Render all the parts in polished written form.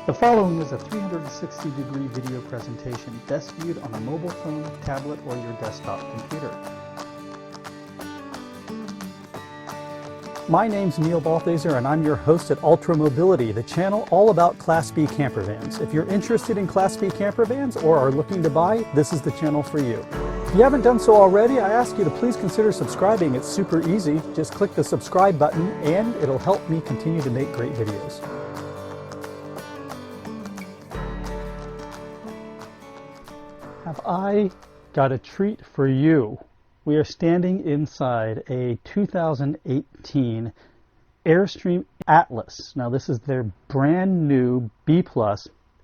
The following is a 360-degree video presentation best viewed on a mobile phone, tablet, or your desktop computer. My name's Neil Balthaser and I'm your host at Ultra Mobility, the channel all about Class B campervans. If you're interested in Class B campervans or are looking to buy, this is the channel for you. If you haven't done so already, I ask you to please consider subscribing. It's super easy. Just click the subscribe button and it'll help me continue to make great videos. Have I got a treat for you? We are standing inside a 2018 Airstream Atlas. Now this is their brand new B+.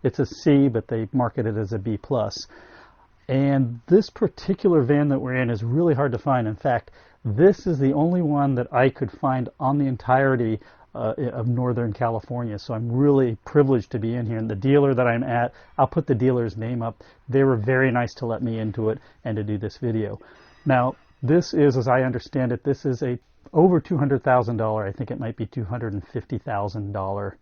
It's a C, but they market it as a B+. And this particular van that we're in is really hard to find. In fact, this is the only one that I could find on the entirety of Northern California, so I'm really privileged to be in here. And the dealer that I'm at, I'll put the dealer's name up. They were very nice to let me into it and to do this video. Now, this is, as I understand it, this is a over $200,000, I think it might be $250,000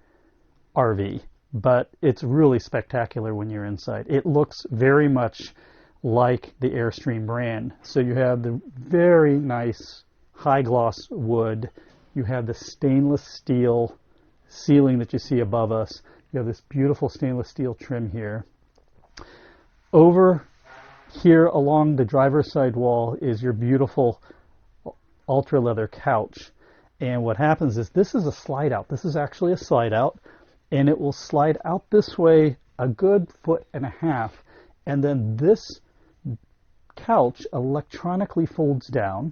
RV, but it's really spectacular when you're inside. It looks very much like the Airstream brand. So you have the very nice high gloss wood. You have the stainless steel ceiling that you see above us. You have this beautiful stainless steel trim here. Over here along the driver's side wall is your beautiful ultra leather couch. And what happens is this is a slide out. This is actually a slide out, and it will slide out this way a good 1.5 feet. And then this couch electronically folds down,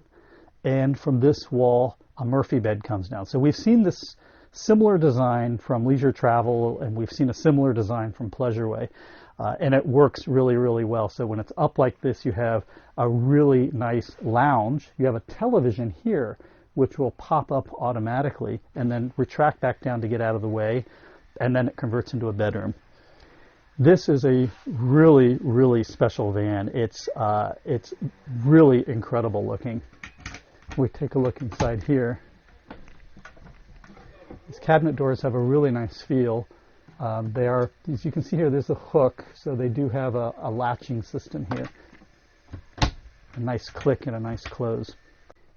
and from this wall a Murphy bed comes down. So we've seen this similar design from Leisure Travel, and we've seen a similar design from Pleasure-way, and it works really, really well. So when it's up like this, you have a really nice lounge. You have a television here, which will pop up automatically and then retract back down to get out of the way, and then it converts into a bedroom. This is a really, really special van. It's really incredible looking. We take a look inside here. These cabinet doors have a really nice feel. They are, as you can see here, there's a hook, so they do have a latching system here. A nice click and a nice close.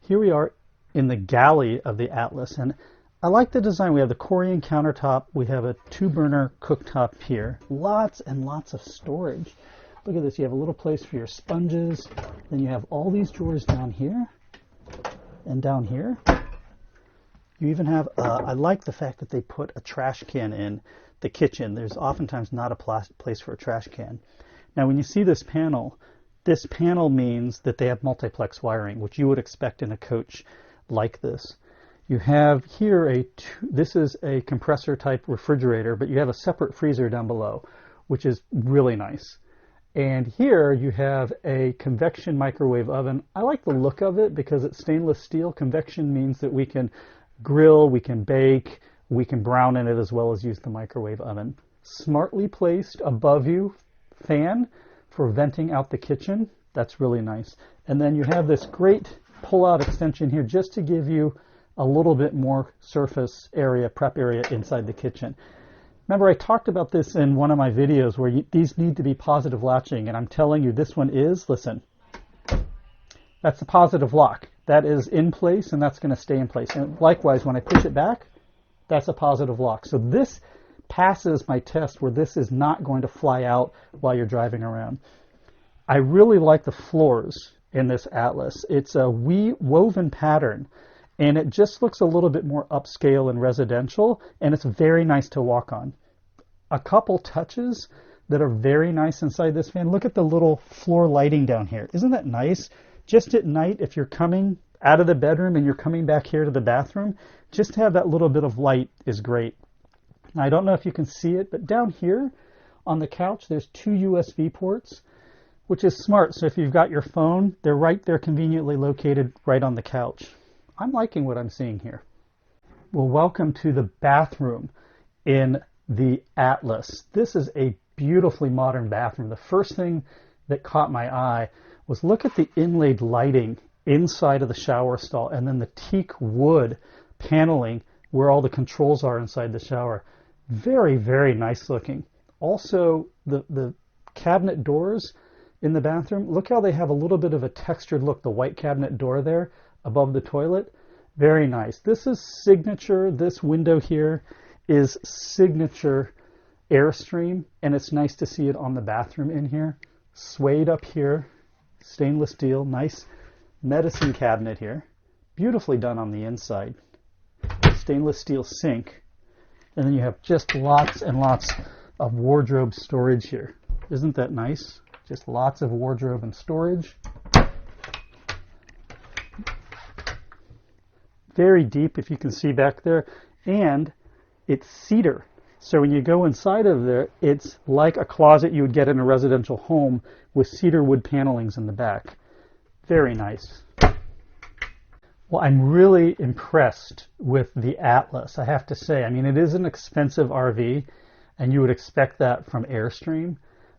Here we are in the galley of the Atlas, and I like the design. We have the Corian countertop. We have a 2-burner cooktop here. Lots and lots of storage. Look at this. You have a little place for your sponges. Then you have all these drawers down here. And down here, you even have, I like the fact that they put a trash can in the kitchen. There's oftentimes not a place for a trash can. Now when you see this panel means that they have multiplex wiring, which you would expect in a coach like this. You have here this is a compressor type refrigerator, but you have a separate freezer down below, which is really nice. And here you have a convection microwave oven. I like the look of it because it's stainless steel. Convection means that we can grill, we can bake, we can brown in it as well as use the microwave oven. Smartly placed above you fan for venting out the kitchen. That's really nice. And then you have this great pull-out extension here just to give you a little bit more surface area, prep area inside the kitchen. Remember, I talked about this in one of my videos where these need to be positive latching, and I'm telling you this one is. Listen, that's a positive lock. That is in place, and that's going to stay in place. And likewise, when I push it back, that's a positive lock. So this passes my test where this is not going to fly out while you're driving around. I really like the floors in this Atlas. It's a woven pattern, and it just looks a little bit more upscale and residential, and it's very nice to walk on. A couple touches that are very nice inside this van. Look at the little floor lighting down here. Isn't that nice? Just at night, if you're coming out of the bedroom and you're coming back here to the bathroom, just to have that little bit of light is great. Now, I don't know if you can see it, but down here on the couch, there's 2 USB ports, which is smart. So if you've got your phone, they're right there conveniently located right on the couch. I'm liking what I'm seeing here. Well, welcome to the bathroom in the Atlas. This is a beautifully modern bathroom. The first thing that caught my eye was look at the inlaid lighting inside of the shower stall, and then the teak wood paneling where all the controls are inside the shower. Very, very nice looking. Also, the cabinet doors in the bathroom, look how they have a little bit of a textured look, the white cabinet door there above the toilet. Very nice. This is signature. This window here is signature Airstream, and it's nice to see it on the bathroom in here. Suede up here, stainless steel, nice medicine cabinet here. Beautifully done on the inside. Stainless steel sink. And then you have just lots and lots of wardrobe storage here. Isn't that nice? Just lots of wardrobe and storage. Very deep, if you can see back there. And it's cedar. So when you go inside of there, it's like a closet you would get in a residential home with cedar wood panelings in the back. Very nice. Well, I'm really impressed with the Atlas, I have to say. I mean, it is an expensive RV, and you would expect that from Airstream.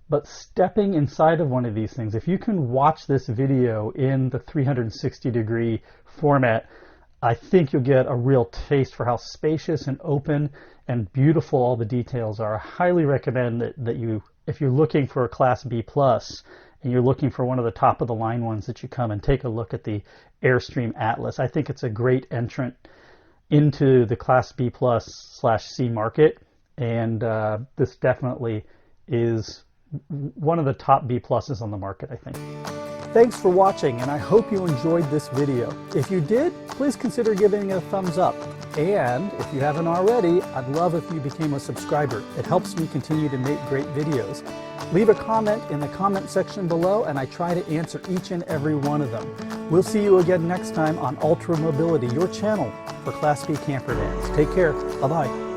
But stepping inside of one of these things, if you can watch this video in the 360-degree format, I think you'll get a real taste for how spacious and open and beautiful all the details are. I highly recommend that you, if you're looking for a Class B+, and you're looking for one of the top-of-the-line ones, that you come and take a look at the Airstream Atlas. I think it's a great entrant into the Class B+/C market, and this definitely is one of the top B+ on the market, I think. Thanks for watching, and I hope you enjoyed this video. If you did, please consider giving it a thumbs up. And if you haven't already, I'd love if you became a subscriber. It helps me continue to make great videos. Leave a comment in the comment section below, and I try to answer each and every one of them. We'll see you again next time on Ultra Mobility, your channel for Class B camper vans. Take care. Bye-bye.